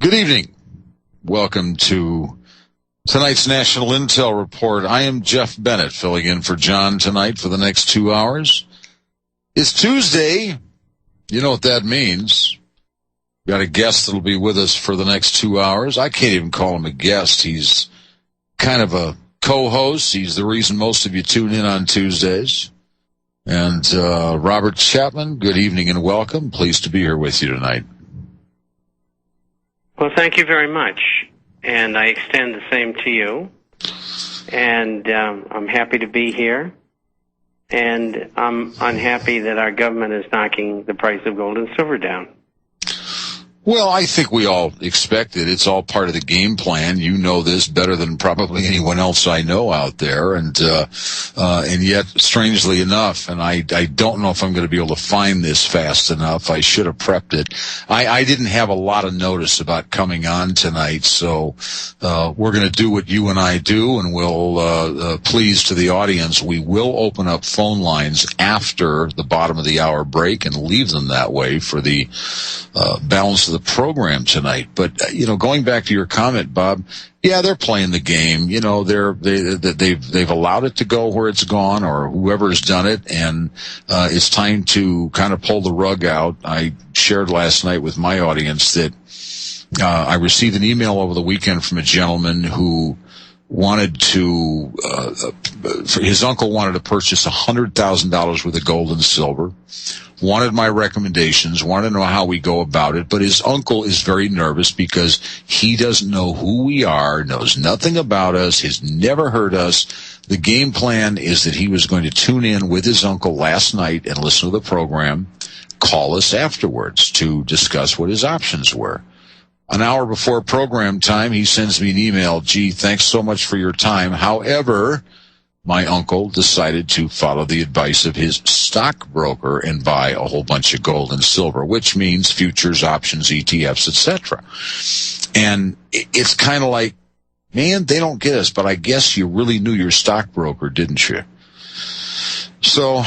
Good evening. Welcome to tonight's National Intel Report. I am Jeff Bennett, filling in for John tonight for the next 2 hours. It's Tuesday. You know what that means. Got a guest that'll be with us for the next 2 hours. I can't even call him a guest. He's kind of a co-host. He's the reason most of you tune in on Tuesdays. And Robert Chapman, good evening and welcome. Pleased to be here with you tonight. Well, thank you very much, and I extend the same to you. And I'm happy to be here, and I'm unhappy that our government is knocking the price of gold and silver down. Well, I think we all expect it. It's all part of the game plan. You know this better than probably anyone else I know out there. And yet, strangely enough, and I don't know if I'm going to be able to find this fast enough. I should have prepped it. I didn't have a lot of notice about coming on tonight, so we're going to do what you and I do, and we'll please to the audience, we will open up phone lines after the bottom of the hour break and leave them that way for the balance of the program tonight. But going back to your comment, Bob, yeah, they're playing the game. They've allowed it to go where it's gone, or whoever's done it, and it's time to kind of pull the rug out. I shared last night with my audience that I received an email over the weekend from a gentleman who wanted to his uncle wanted to purchase $100,000 worth of gold and silver, wanted my recommendations, wanted to know how we go about it, but his uncle is very nervous because he doesn't know who we are, knows nothing about us, has never heard us. The game plan is that he was going to tune in with his uncle last night and listen to the program, call us afterwards to discuss what his options were. An hour before program time, he sends me an email, gee, thanks so much for your time. However, my uncle decided to follow the advice of his stockbroker and buy a whole bunch of gold and silver, which means futures, options, ETFs, etc. And it's kind of like, man, they don't get us, but I guess you really knew your stockbroker, didn't you? So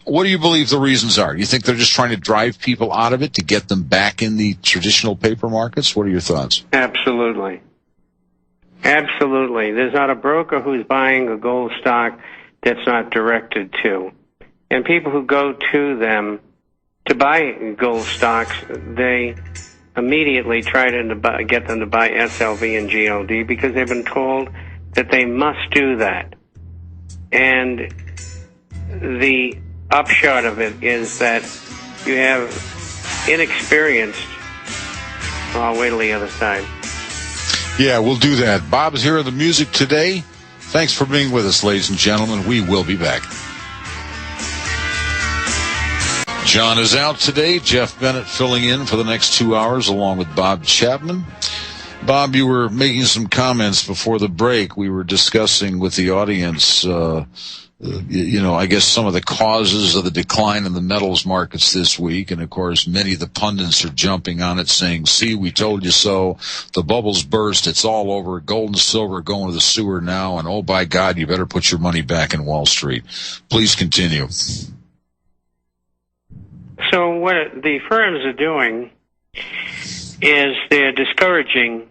what do you believe the reasons are? You think they're just trying to drive people out of it to get them back in the traditional paper markets? What are your thoughts? Absolutely. Absolutely. There's not a broker who's buying a gold stock that's not directed to. And people who go to them to buy gold stocks, they immediately try to get them to buy SLV and GLD because they've been told that they must do that. And the upshot of it is that you have inexperienced. I'll wait till the other side. Yeah, we'll do that. Bob's here with the music today. Thanks for being with us, ladies and gentlemen. We will be back. John is out today. Jeff Bennett filling in for the next 2 hours along with Bob Chapman. Bob, you were making some comments before the break. We were discussing with the audience I guess some of the causes of the decline in the metals markets this week. And, of course, many of the pundits are jumping on it saying, see, we told you so. The bubble's burst. It's all over. Gold and silver going to the sewer now. And, oh, by God, you better put your money back in Wall Street. Please continue. So what the firms are doing is they're discouraging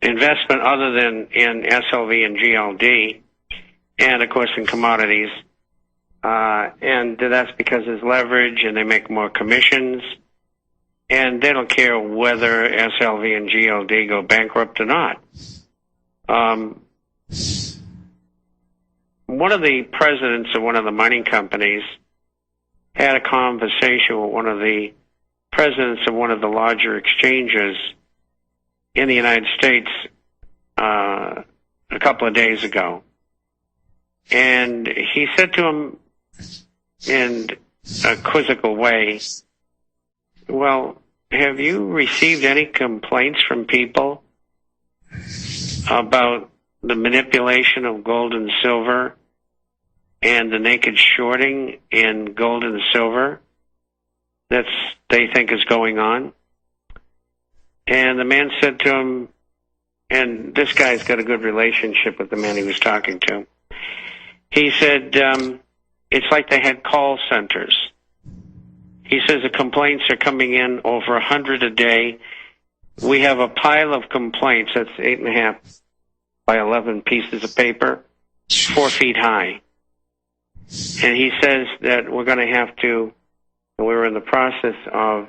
investment other than in SLV and GLD. And, of course, in commodities. And that's because there's leverage and they make more commissions. And they don't care whether SLV and GLD go bankrupt or not. One of the presidents of one of the mining companies had a conversation with one of the presidents of one of the larger exchanges in the United States a couple of days ago. And he said to him in a quizzical way, well, have you received any complaints from people about the manipulation of gold and silver and the naked shorting in gold and silver that they think is going on? And the man said to him, and this guy's got a good relationship with the man he was talking to, he said, it's like they had call centers. He says the complaints are coming in over 100 a day. We have a pile of complaints that's 8.5 by 11 pieces of paper, 4 feet high. And he says that we're going to have to, and we're in the process of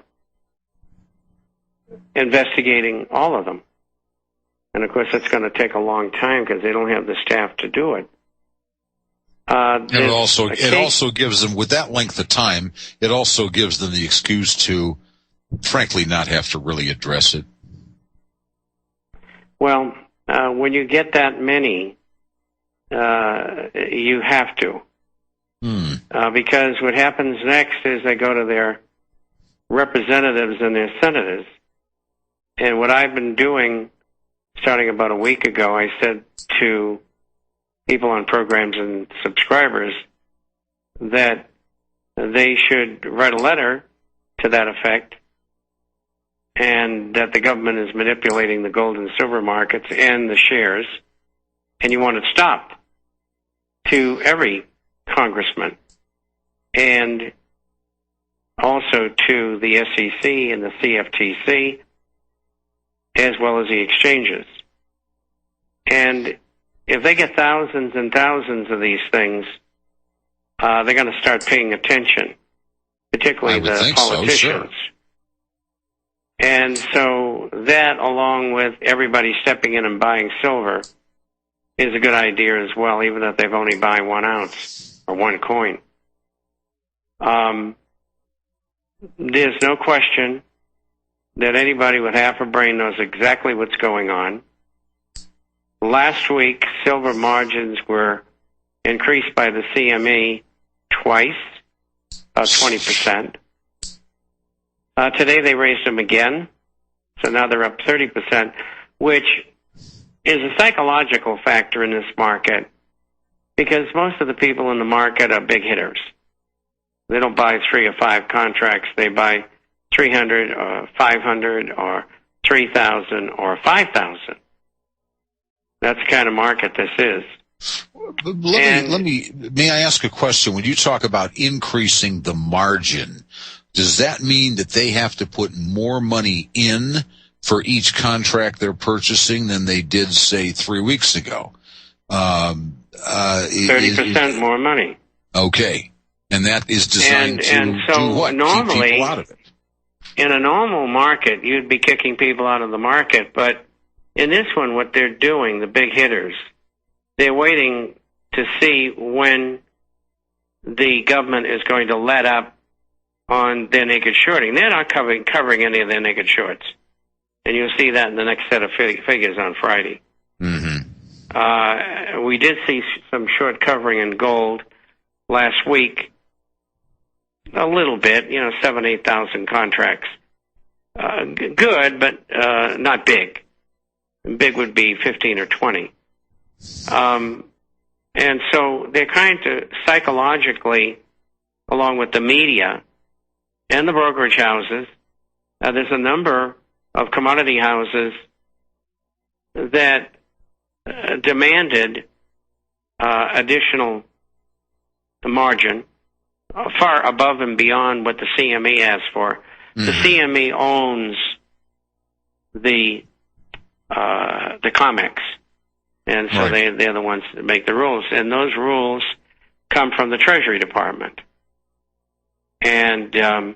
investigating all of them. And of course, that's going to take a long time because they don't have the staff to do it. And it also gives them, with that length of time, it also gives them the excuse to, frankly, not have to really address it. Well, when you get that many, you have to. Because what happens next is they go to their representatives and their senators. And what I've been doing, starting about a week ago, I said to people on programs and subscribers that they should write a letter to that effect, and that the government is manipulating the gold and silver markets and the shares, and you want it stopped, to every congressman, and also to the SEC and the CFTC, as well as the exchanges. And if they get thousands and thousands of these things, they're going to start paying attention, particularly the politicians. So, sure. And so that, along with everybody stepping in and buying silver, is a good idea as well, even if they've only buy 1 ounce or 1 coin. There's no question that anybody with half a brain knows exactly what's going on. Last week, silver margins were increased by the CME twice, about 20%. Today they raised them again, so now they're up 30%, which is a psychological factor in this market, because most of the people in the market are big hitters. They don't buy 3 or 5 contracts. They buy 300 or 500 or 3,000 or 5,000. That's the kind of market this is. May I ask a question? When you talk about increasing the margin, does that mean that they have to put more money in for each contract they're purchasing than they did, say, 3 weeks ago? 30% more money. Okay. And that is designed to do what? Normally, keep people out of it. In a normal market, you'd be kicking people out of the market, but in this one, what they're doing, the big hitters, they're waiting to see when the government is going to let up on their naked shorting. They're not covering any of their naked shorts. And you'll see that in the next set of figures on Friday. Mm-hmm. We did see some short covering in gold last week. A little bit, 7,000, 8,000 contracts. Good, but not big. Big would be 15 or 20. And so they're trying to psychologically, along with the media and the brokerage houses, there's a number of commodity houses that demanded additional margin far above and beyond what the CME asked for. Mm-hmm. The CME owns the COMEX, and so they're the ones that make the rules. And those rules come from the Treasury Department. And, of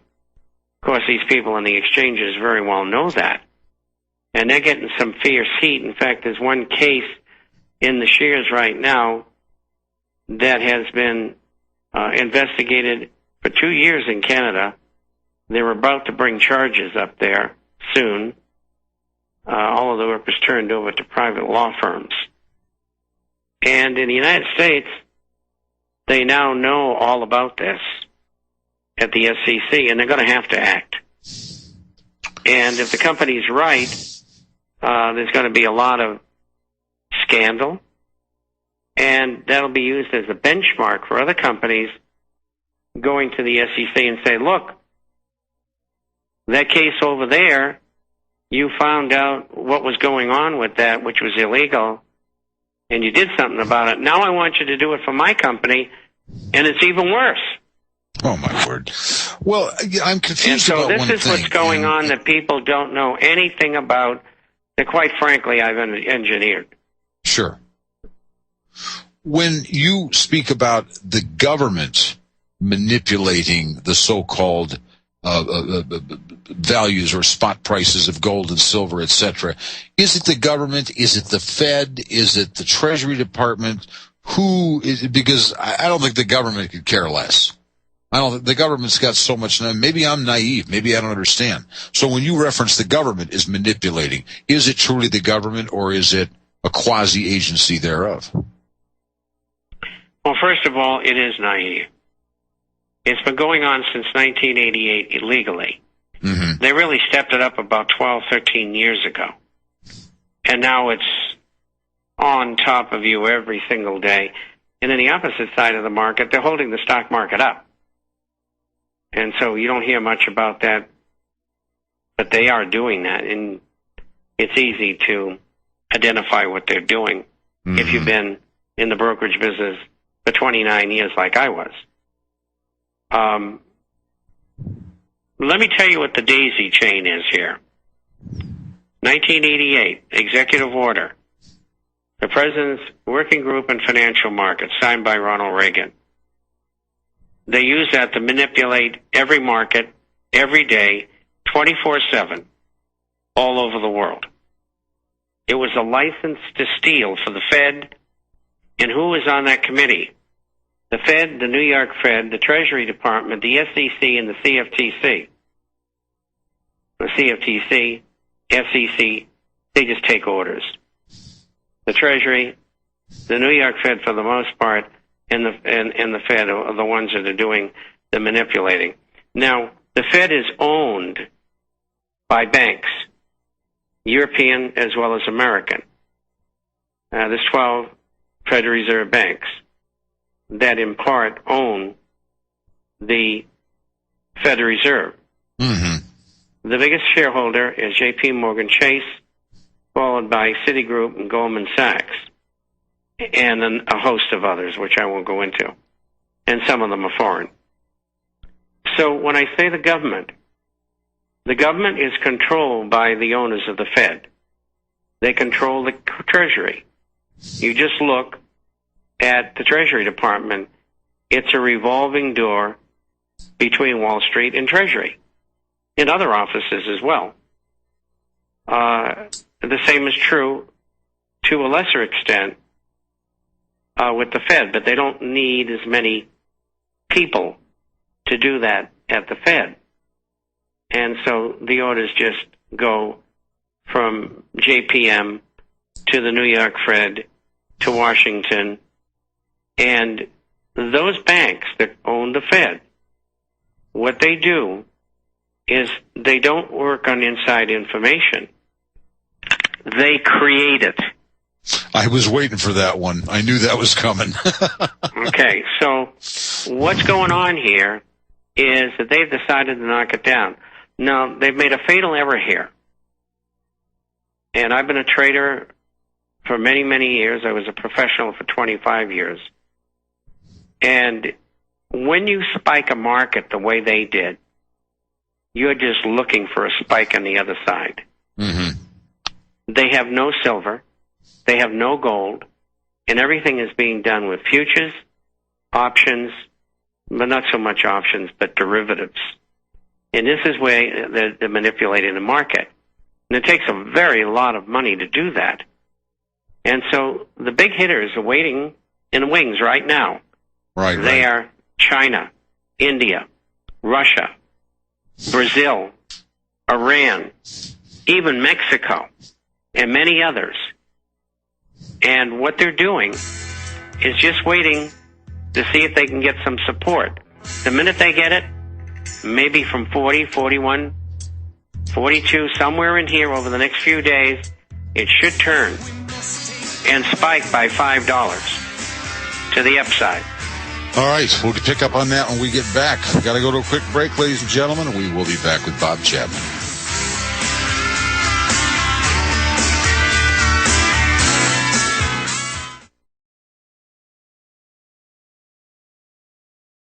course, these people in the exchanges very well know that. And they're getting some fierce heat. In fact, there's one case in the shares right now that has been investigated for 2 years in Canada. They're about to bring charges up there soon. All of the work was turned over to private law firms. And in the United States, they now know all about this at the SEC, and they're going to have to act. And if the company's right, there's going to be a lot of scandal, and that'll be used as a benchmark for other companies going to the SEC and say, look, that case over there, you found out what was going on with that, which was illegal, and you did something about it. Now I want you to do it for my company, and it's even worse. Oh, my word. Well, I'm confused about one thing. And so this is what's going on that people don't know anything about, that quite frankly I've engineered. Sure. When you speak about the government manipulating the so-called values or spot prices of gold and silver, etc., is it the government? Is it the Fed? Is it the Treasury Department? Who is it? Because I don't think the government could care less. I don't think the government's got so much. Maybe I'm naive. Maybe I don't understand. So when you reference the government is manipulating, is it truly the government or is it a quasi-agency thereof? Well, first of all, it is naive. It's been going on since 1988 illegally. Mm-hmm. They really stepped it up about 12, 13 years ago. And now it's on top of you every single day. And then the opposite side of the market, they're holding the stock market up. And so you don't hear much about that, but they are doing that. And it's easy to identify what they're doing if you've been in the brokerage business for 29 years like I was. Let me tell you what the daisy chain is here. 1988, executive order. The President's Working Group in Financial Markets, signed by Ronald Reagan. They use that to manipulate every market, every day, 24/7, all over the world. It was a license to steal for the Fed. And who was on that committee? The Fed, the New York Fed, the Treasury Department, the SEC, and the CFTC. The CFTC, SEC, they just take orders. The Treasury, the New York Fed for the most part, and the Fed are the ones that are doing the manipulating. Now, the Fed is owned by banks, European as well as American. There's 12 Federal Reserve banks that in part own the Federal Reserve. Mm-hmm. The biggest shareholder is J.P. Morgan Chase, followed by Citigroup and Goldman Sachs, and a host of others, which I won't go into. And some of them are foreign. So when I say the government is controlled by the owners of the Fed. They control the Treasury. You just look at the Treasury Department. It's a revolving door between Wall Street and Treasury, and other offices as well. The same is true to a lesser extent with the Fed, but they don't need as many people to do that at the Fed. And so the orders just go from JPM to the New York Fed to Washington. And those banks that own the Fed, what they do is they don't work on inside information. They create it. I was waiting for that one. I knew that was coming. Okay, so what's going on here is that they've decided to knock it down. Now, they've made a fatal error here. And I've been a trader for many, many years. I was a professional for 25 years. And when you spike a market the way they did, you're just looking for a spike on the other side. Mm-hmm. They have no silver. They have no gold. And everything is being done with futures, options, but not so much options, but derivatives. And this is where they're manipulating the market. And it takes a very lot of money to do that. And so the big hitters are waiting in the wings right now. Right. They are China, India, Russia, Brazil, Iran, even Mexico, and many others. And what they're doing is just waiting to see if they can get some support. The minute they get it, maybe from 40, 41, 42, somewhere in here over the next few days, it should turn and spike by $5 to the upside. All right, we'll pick up on that when we get back. Got to go to a quick break, ladies and gentlemen. We will be back with Bob Chapman.